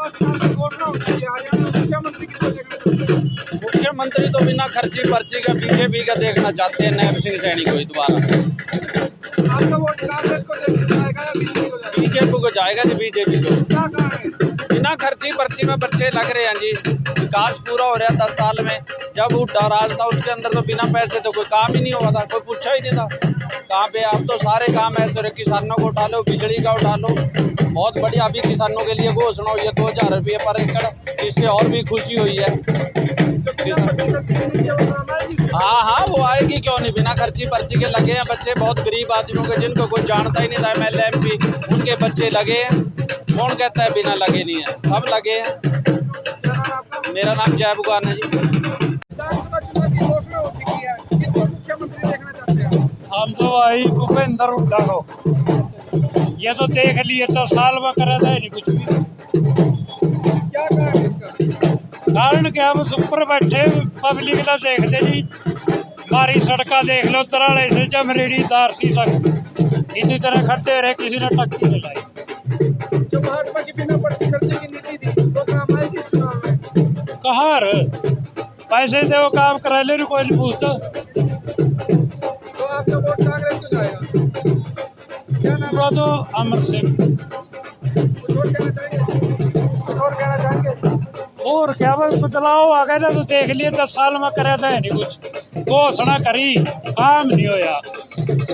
पास चुनाव की घोषणा हो चुकी है, हरियाणा में मुख्यमंत्री किसको देखना चाहते हैं? मुख्यमंत्री तो बिना खर्ची पर्ची का बीजेपी का देखना चाहते हैं, नैब सिंह सैनी को ही दोबारा। आपका वोट कांग्रेस को जाएगा या बीजेपी को जाएगा? बीजेपी को जाएगा जी, बीजेपी को। क्या कारण है इसका? बिना खर्ची पर्ची में बच्चे लग रहे हैं जी, विकास पूरा हो रहा है 10 साल में। जब हुड्डा राज था उसके अंदर तो बिना पैसे तो कोई काम ही नहीं हुआ था, कोई पूछा ही नहीं था कहाँ पे। अब तो सारे काम ऐसे हो रहे, किसानों को उठा लो, बिजली का उठा लो, बहुत बढ़िया। अभी किसानों के लिए घोषणा हुई है 2000 रुपये पर एकड़, इससे और भी खुशी हुई है। हाँ हाँ, वो आएगी क्यों नहीं, बिना खर्ची पर्ची के लगे हैं बच्चे। बहुत गरीब आदमियों के, जिनको कोई जानता ही नहीं था MLA MP, उनके बच्चे लगे हैं। कौन कहता है बिना लगे नहीं है, सब लगे हैं। मेरा नाम जय बुगान है जी। विधानसभा चुनाव की घोषणा हो चुकी है, किसको मुख्यमंत्री देखना चाहते हैं? हम तो भाई भूपेंद्र हुड्डा को, ये तो देख लिए तो साल में करा था नहीं कुछ भी। क्या कारण है इसका? कारण क्या, हम ऊपर बैठे पब्लिक ना देखते जी। हमारी सड़का देख लो, तराड़े से जमरेडी दारसी तक इसी तरह खड्डे रहे, किसी ने टक्की नहीं लाई। जो भाजपा की बिना पर्ची खर्चे की नीति थी वो काम आएगी इस चुनाव में? कहाँ पैसे दे वो काम करा ले, कोई नहीं पूछता। तो आपका वोट कांग्रेस को जाएगा? क्या नाम है? तो अमर सिंह। कुछ और कहना चाहेंगे? कुछ और कहना चाहेंगे? और क्या बस बदलाव आ गया ना, तो देख लिए 10 साल में करे था नहीं कुछ। घोषणा करी, काम नहीं होया।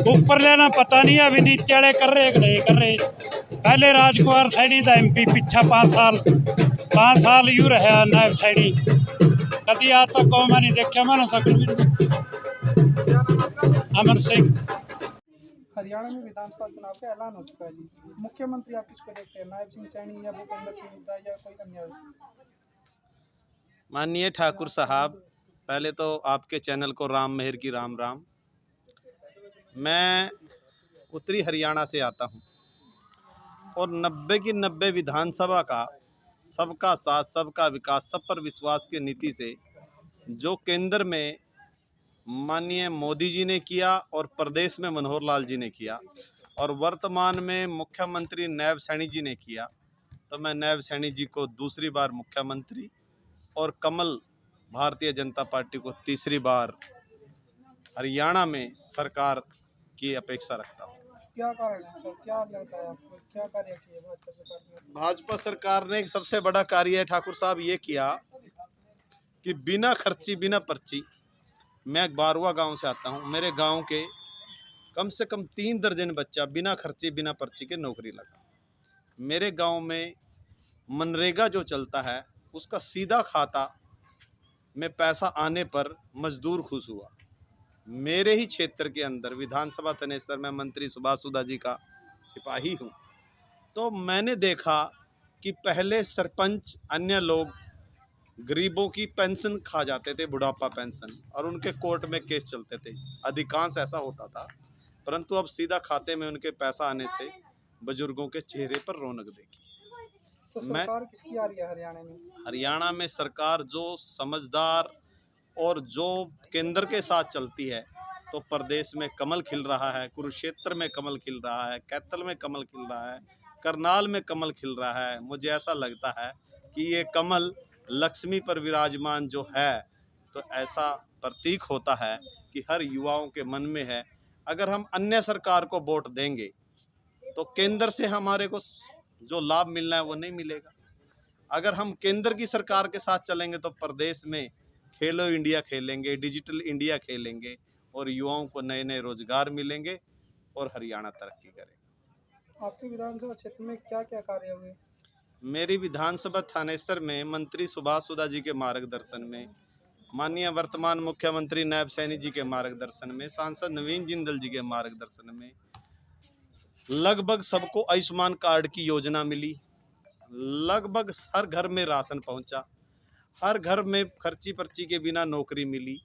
ऊपर लेना पता नहीं, अभी नीचे वाले कर रहे कि नहीं कर रहे। पहले राजकुमार सैनी था MP, पिछा 5 साल यू रहा नायब सैनी। कभी आज तक को मैं नहीं देखा, मैंने सकल क्या नाम आपका? अमर सिंह। हरियाणा में विधानसभा चुनाव का ऐलान हो चुका है जी। मुख्यमंत्री आप किसको देखते हैं, नायब सिंह सैनी या भूपेंद्र सिंह हुड्डा या कोई अन्य? माननीय ठाकुर साहब, पहले तो आपके चैनल को राम मेहर की राम राम। मैं उत्तरी हरियाणा से आता हूं और 90 की 90 विधानसभा का सबका साथ सबका विकास सब पर विश्वास की नीति से जो केंद्र में माननीय मोदी जी ने किया और प्रदेश में मनोहर लाल जी ने किया और वर्तमान में मुख्यमंत्री नैब सैनी जी ने किया, तो मैं नैब सैनी जी को दूसरी बार मुख्यमंत्री और कमल भारतीय जनता पार्टी को तीसरी बार हरियाणा में सरकार की अपेक्षा रखता हूँ। क्या कारण है सर, क्या लगता है आपको, क्या कार्य किए भाजपा सरकार ने? भाजपा सरकार ने एक सबसे बड़ा कार्य है ठाकुर साहब ये किया कि बिना खर्ची बिना पर्ची, मैं बारवा गांव से आता हूं, मेरे गांव के कम से कम 3 दर्जन बच्चा बिना खर्ची बिना पर्ची के नौकरी लगा। मेरे गांव में मनरेगा जो चलता है उसका सीधा खाता में पैसा आने पर मजदूर खुश हुआ। मेरे ही क्षेत्र के अंदर विधानसभा तनेसर में मंत्री सुभाष सुधा जी का सिपाही हूँ, तो मैंने देखा कि पहले सरपंच अन्य लोग गरीबों की पेंशन खा जाते थे, बुढ़ापा पेंशन, और उनके कोर्ट में केस चलते थे, अधिकांश ऐसा होता था। परंतु अब सीधा खाते में उनके पैसा आने से बुजुर्गों के चेहरे पर रौनक देखी। तो सरकार किसकी आ रही है हरियाणा में? हरियाणा में सरकार जो समझदार और जो केंद्र के साथ चलती है, तो प्रदेश में कमल खिल रहा है, कुरुक्षेत्र में कमल खिल रहा है, कैथल में कमल खिल रहा है, करनाल में कमल खिल रहा है। मुझे ऐसा लगता है कि ये कमल लक्ष्मी पर विराजमान जो है, तो ऐसा प्रतीक होता है कि हर युवाओं के मन में है। अगर हम अन्य सरकार को वोट देंगे तो केंद्र से हमारे को जो लाभ मिलना है वो नहीं मिलेगा। अगर हम केंद्र की सरकार के साथ चलेंगे तो प्रदेश में खेलो इंडिया खेलेंगे, डिजिटल इंडिया खेलेंगे और युवाओं को नए नए रोजगार मिलेंगे और हरियाणा तरक्की करेगा। आपके विधानसभा क्षेत्र में क्या क्या कार्य हुए? मेरी विधानसभा थानेसर में मंत्री सुभाष सुधा जी के मार्गदर्शन में, माननीय वर्तमान मुख्यमंत्री नैब सैनी जी के मार्गदर्शन में, सांसद नवीन जिंदल जी के मार्गदर्शन में लगभग सबको आयुष्मान कार्ड की योजना मिली, लगभग हर घर में राशन पहुंचा, हर घर में खर्ची पर्ची के बिना नौकरी मिली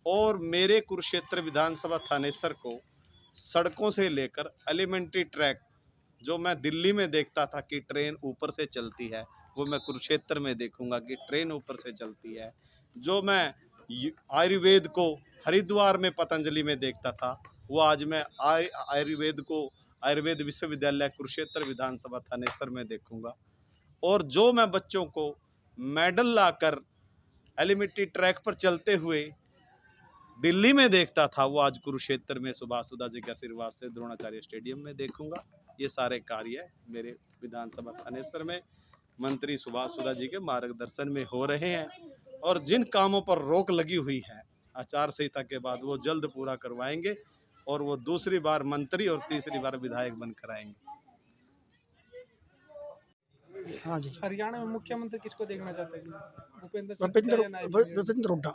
और मेरे कुरुक्षेत्र विधानसभा थानेसर को सड़कों से लेकर एलिमेंट्री ट्रैक, जो मैं दिल्ली में देखता था कि ट्रेन ऊपर से चलती है, वो मैं कुरुक्षेत्र में देखूंगा कि ट्रेन ऊपर से चलती है। जो मैं आयुर्वेद को हरिद्वार में पतंजलि में देखता था, वो आज मैं आयुर्वेद विश्वविद्यालय कुरुक्षेत्र विधानसभा थानेसर में देखूंगा। और जो मैं बच्चों को मेडल लाकर एलिमिटी ट्रैक पर चलते हुए दिल्ली में देखता था, वो आज कुरुक्षेत्र में सुभाष सुधा जी के आशीर्वाद से द्रोणाचार्य स्टेडियम में देखूंगा। ये सारे कार्य मेरे विधानसभा थानेसर में मंत्री सुभाष सुधा जी के मार्गदर्शन में हो रहे हैं, और जिन कामों पर रोक लगी हुई है आचार संहिता के बाद, वो जल्द पूरा करवाएंगे और वो दूसरी बार मंत्री और तीसरी बार विधायक बनकर आएंगे। हाँ जी, हरियाणा में मुख्यमंत्री किसको देखना चाहते हैं जी? भूपेंद्र सिंह भूपेंद्र हुड्डा या नायब सैनी? भूपेंद्र हुड्डा।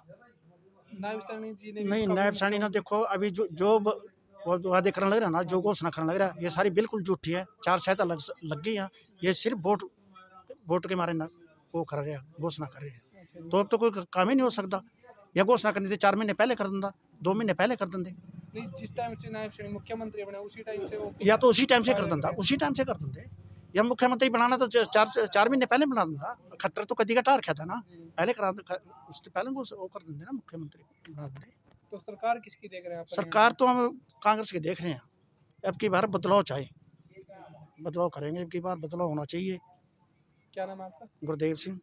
नायब सैनी जी ने भी नहीं, कभी नायब सैनी ना, देखो अभी जो वो वादे करने लग रहा ना, जो घोषणा करने लग रहा, ये सारी बिल्कुल झूठी है। 4 सहायता लग गई है, ये सिर्फ वोट के मारे ना वो कर रहे हैं, घोषणा कर रहे हैं। अच्छा जी। तो अब तो कोई काम ही नहीं हो सकता। या घोषणा करनी थी 4 महीने पहले कर देंदा, 2 महीने पहले कर देंदे, नहीं, जिस टाइम से नायब सैनी मुख्यमंत्री बने उसी टाइम से वो या तो उसी टाइम से कर देंदा, उसी टाइम से कर देंदे। या मुख्यमंत्री बनाना तो 4 महीने पहले बना देंदा। खट्टर तो कदी का टार रखा था ना, पहले करा उससे पहले वो कर देंदे ना, मुख्यमंत्री बना देंदे। तो सरकार किसकी देख रहे हैं आप? सरकार तो हम कांग्रेस की देख रहे हैं। अब की बार बदलाव चाहिए, बदलाव करेंगे, अब की बार बदलाव होना चाहिए। क्या नाम है आपका? गुरदेव सिंह।